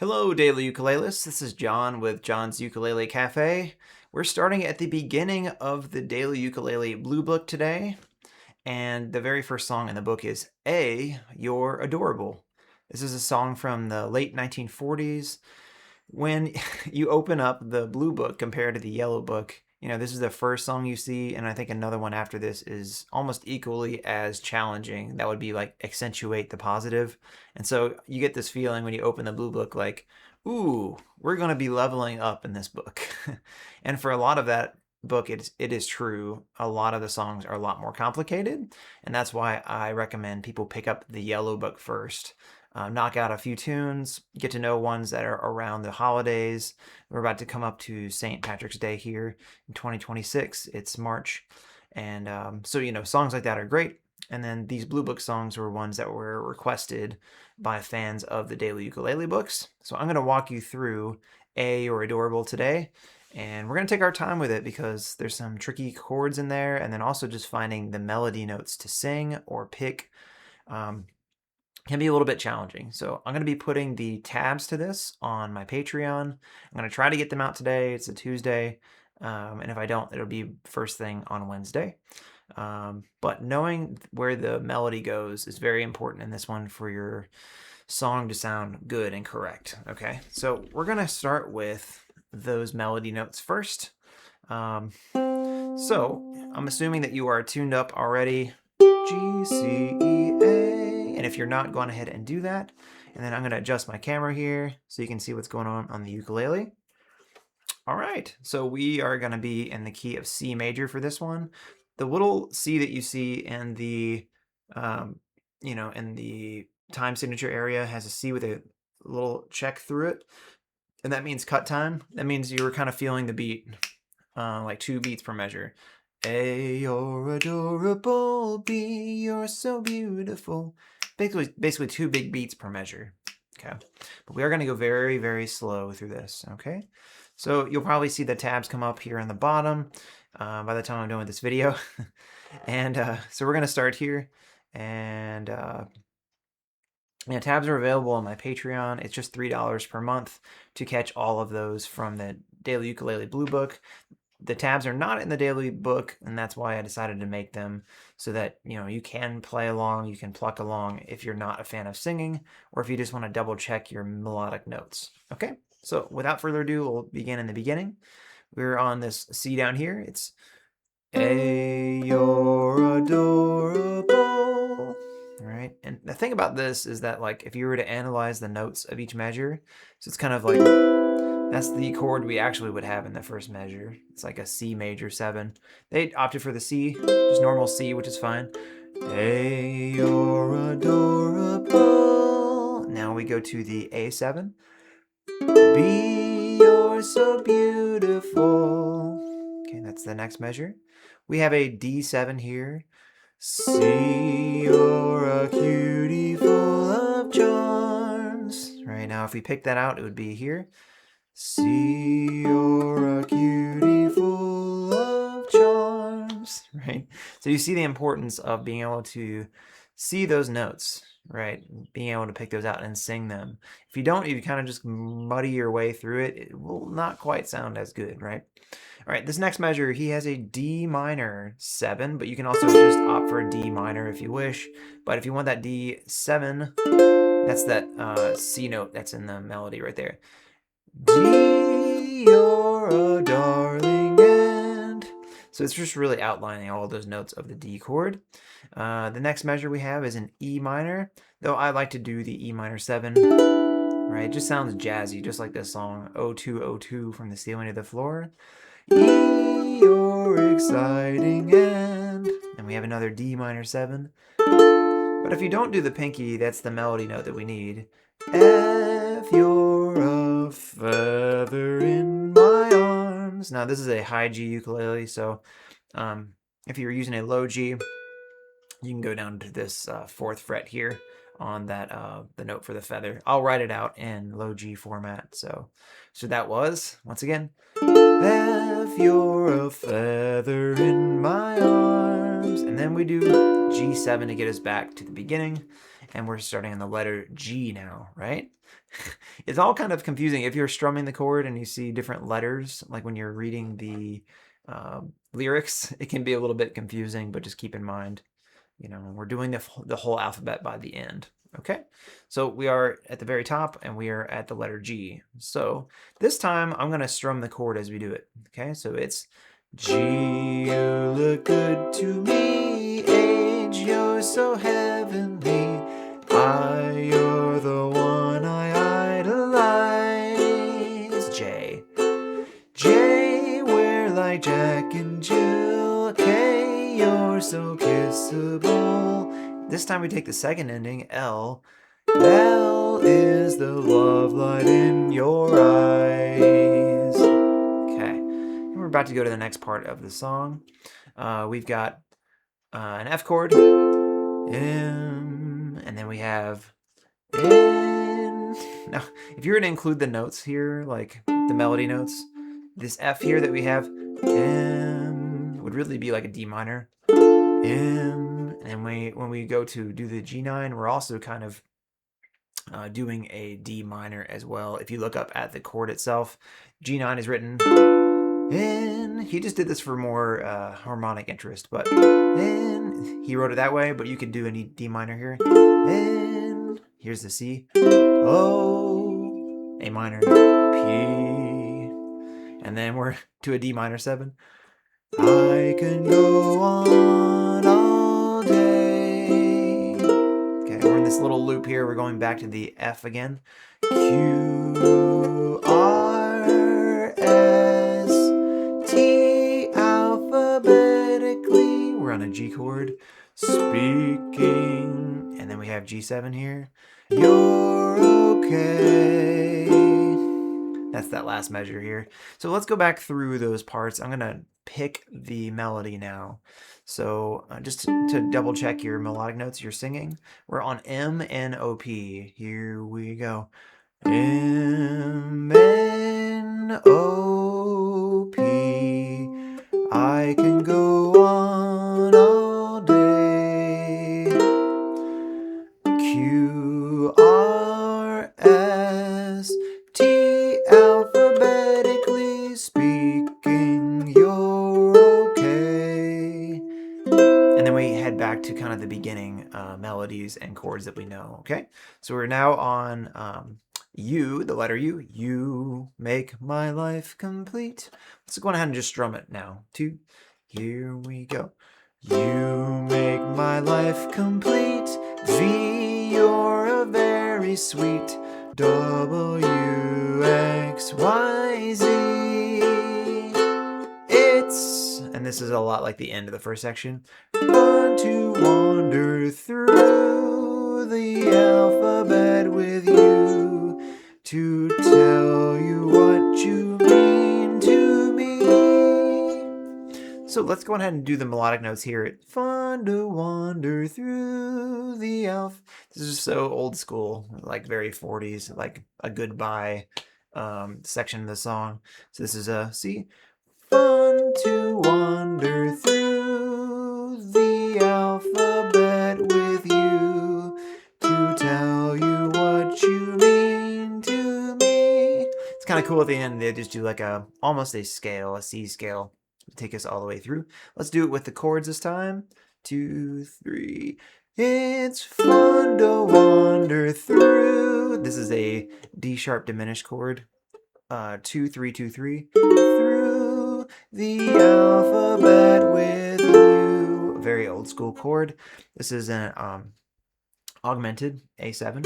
Hello, Daily Ukuleles. This is John with John's Ukulele Cafe. We're starting at the beginning of the Daily Ukulele Blue Book today, and the very first song in the book is You're Adorable. This is a song from the late 1940s. When you open up the Blue Book compared to the Yellow Book, this is the first song you see, and I think another one after this is almost equally as challenging. That would be like accentuate the positive. And so you get this feeling when you open the Blue Book like, ooh, we're going to be leveling up in this book. And for a lot of that book, it is true. A lot of the songs are a lot more complicated, and that's why I recommend people pick up the Yellow Book first. Knock out a few tunes, get to know ones that are around the holidays. We're about to come up to St. Patrick's Day here in 2026. It's March. And so, songs like that are great. And then these Blue Book songs were ones that were requested by fans of the Daily Ukulele books. So I'm going to walk you through You're Adorable today. And we're going to take our time with it because there's some tricky chords in there. And then also just finding the melody notes to sing or pick. Can be a little bit challenging. So I'm going to be putting the tabs to this on my Patreon. I'm going to try to get them out today. It's a Tuesday. And if I don't, it'll be first thing on Wednesday. But knowing where the melody goes is very important in this one for your song to sound good and correct. Okay, so we're going to start with those melody notes first. So I'm assuming that you are tuned up already. G, C, E, A. And if you're not, go on ahead and do that. And then I'm going to adjust my camera here so you can see what's going on the ukulele. All right, so we are going to be in the key of C major for this one. The little C that you see in the, in the time signature area has a C with a little check through it. And that means cut time. That means you were kind of feeling the beat, like 2 beats per measure. A, you're adorable, B, you're so beautiful. Basically 2 big beats per measure. Okay, but we are going to go very, very slow through this. Okay, so you'll probably see the tabs come up here on the bottom by the time I'm done with this video. And so we're going to start here. And tabs are available on my Patreon. It's just $3 per month to catch all of those from the Daily Ukulele Blue Book. The tabs are not in the daily book, and that's why I decided to make them so that, you can play along, you can pluck along if you're not a fan of singing, or if you just want to double check your melodic notes. Okay, so without further ado, we'll begin in the beginning. We're on this C down here. It's you're adorable. All right, and the thing about this is that, like, if you were to analyze the notes of each measure, so it's kind of like, that's the chord we actually would have in the first measure. It's like a C major 7. They opted for the C, just normal C, which is fine. Hey, you're adorable. Now we go to the A7. B, you're so beautiful. Okay, that's the next measure. We have a D7 here. C, you're a cutie full of charms. Right, now if we pick that out, it would be here. See, you're a cutie full of charms, right? So you see the importance of being able to see those notes, right? Being able to pick those out and sing them. If you don't, you kind of just muddy your way through it. It will not quite sound as good, right? All right, this next measure, he has a D minor 7, but you can also just opt for a D minor if you wish. But if you want that D7, that's that C note that's in the melody right there. D, you're a darling, and so it's just really outlining all those notes of the D chord. The next measure we have is an E minor, though I like to do the E minor 7. Right, it just sounds jazzy, just like this song, 0202 from the ceiling to the floor. E, you're exciting, and we have another D minor 7. But if you don't do the pinky, that's the melody note that we need. F, you're a feather in my arms. Now this is a high G ukulele, so if you're using a low G, you can go down to this 4th fret here on that the note for the feather. I'll write it out in low G format. So that was, once again, F, you're a feather in my arms. And then we do G7 to get us back to the beginning. and we're starting on the letter G now, right? It's all kind of confusing if you're strumming the chord and you see different letters, like when you're reading the lyrics, it can be a little bit confusing, but just keep in mind, we're doing the whole alphabet by the end. Okay, so we are at the very top and we are at the letter G. So this time I'm going to strum the chord as we do it. Okay, so it's G, you look good to me, H, you're so heavenly, I, you're the one I idolize, J, J, we're like Jack and Jill, K, you're so kissable. This time we take the second ending, L. L is the love light in your eyes. Okay, and we're about to go to the next part of the song. We've got an F chord, M, and then we have N. Now, if you were to include the notes here, like the melody notes, this F here that we have, M, would really be like a D minor. M, and when we go to do the G9, we're also kind of doing a D minor as well. If you look up at the chord itself, G9 is written N. He just did this for more harmonic interest, but N, he wrote it that way, but you could do a D minor here. N, here's the C, O, A minor, P, and then we're to a D minor 7. I can go on all day. Okay, we're in this little loop here. We're going back to the F again. Q, R, S, T, alphabetically. We're on a G chord. Speaking, and then we have G7 here. You're okay. That's that last measure here. So let's go back through those parts. I'm gonna pick the melody now. So just to double check your melodic notes you're singing, we're on M, N, O, P. Here we go. M, N, O, P. I can go on all day. Q, R, S, T, alphabetically speaking, you're okay. And then we head back to kind of the beginning melodies and chords that we know, okay? So we're now on U, the letter U. You make my life complete. Let's go ahead and just strum it now. 2, here we go. You make my life complete. V, you're a very sweet. W, X, Y, Z. It's, and this is a lot like the end of the first section, fun to wander through the alphabet with you, to tell you what you mean to me. So let's go ahead and do the melodic notes here. Fun to wander through the alphabet. This is so old school, like very 40s, like a goodbye section of the song. So this is a C. Fun to wander through the alphabet with you, to tell you what you mean to me. It's kind of cool at the end. They just do like almost a scale, a C scale, to take us all the way through. Let's do it with the chords this time. 2, 3. It's fun to wander through. This is a D sharp diminished chord. 2, 3, 2, 3. Through the alphabet with you. A very old school chord. This is an augmented A7.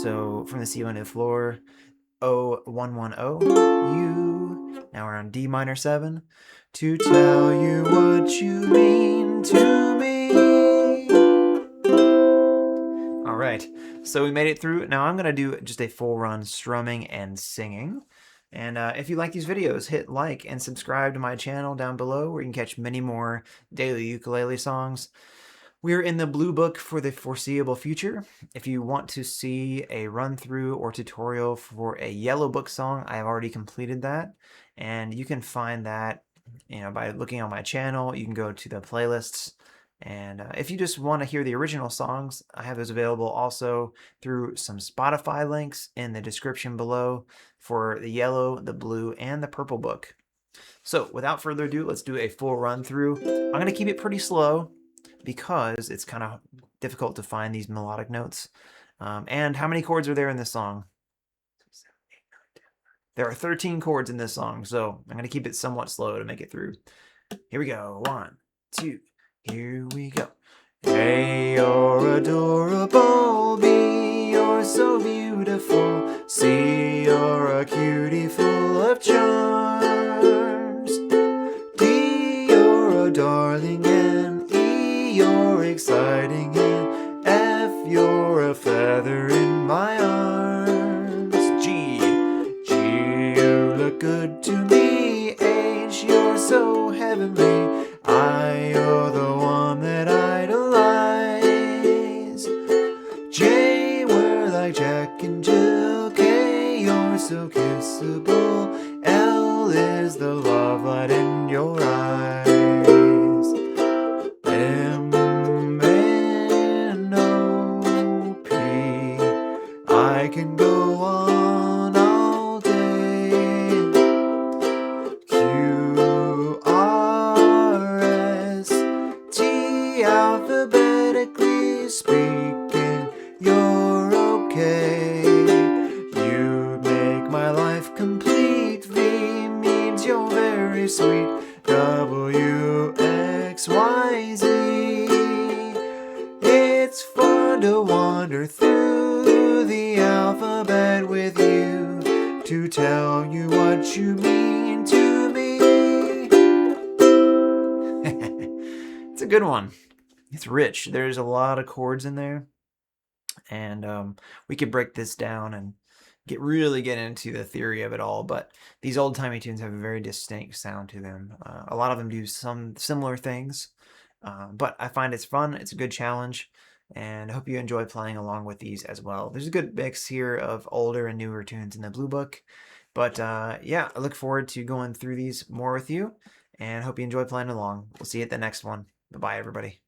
So from the ceiling to the floor, O110, U. Now we're on D minor 7. To tell you what you mean to me. All right, so we made it through. Now I'm gonna do just a full run strumming and singing. And if you like these videos, hit like and subscribe to my channel down below where you can catch many more daily ukulele songs. We're in the Blue Book for the foreseeable future. If you want to see a run-through or tutorial for a Yellow Book song, I have already completed that. And you can find that by looking on my channel. You can go to the playlists And if you just want to hear the original songs, I have those available also through some Spotify links in the description below for the yellow, the blue, and the purple book. So without further ado, let's do a full run through. I'm going to keep it pretty slow because it's kind of difficult to find these melodic notes. And how many chords are there in this song? There are 13 chords in this song, so I'm going to keep it somewhat slow to make it through. Here we go. 1, 2, here we go. Hey, you're adorable, B, you're so beautiful, C, you're a cutie full of charms, D, you're a darling, and E, you're exciting, and F, you're a feather in my arms. G, you look good to me, H, you're so heavenly, I, you're the one that idolize, J, we're like Jack and Jill, K, you're so kissable, L is the love light in your eyes, M, N, O, P, I can go on all day, Q, R, S, T, alphabetically speaking, you're okay. You make my life complete. V means you're very sweet. W, X, Y, Z. It's fun to wander through the alphabet with you to tell you what you mean to me. It's a good one. It's rich. There's a lot of chords in there. And we could break this down and really get into the theory of it all, but these old-timey tunes have a very distinct sound to them. A lot of them do some similar things, but I find it's fun. It's a good challenge, and I hope you enjoy playing along with these as well. There's a good mix here of older and newer tunes in the Blue Book, but yeah, I look forward to going through these more with you, and hope you enjoy playing along. We'll see you at the next one. Bye-bye, everybody.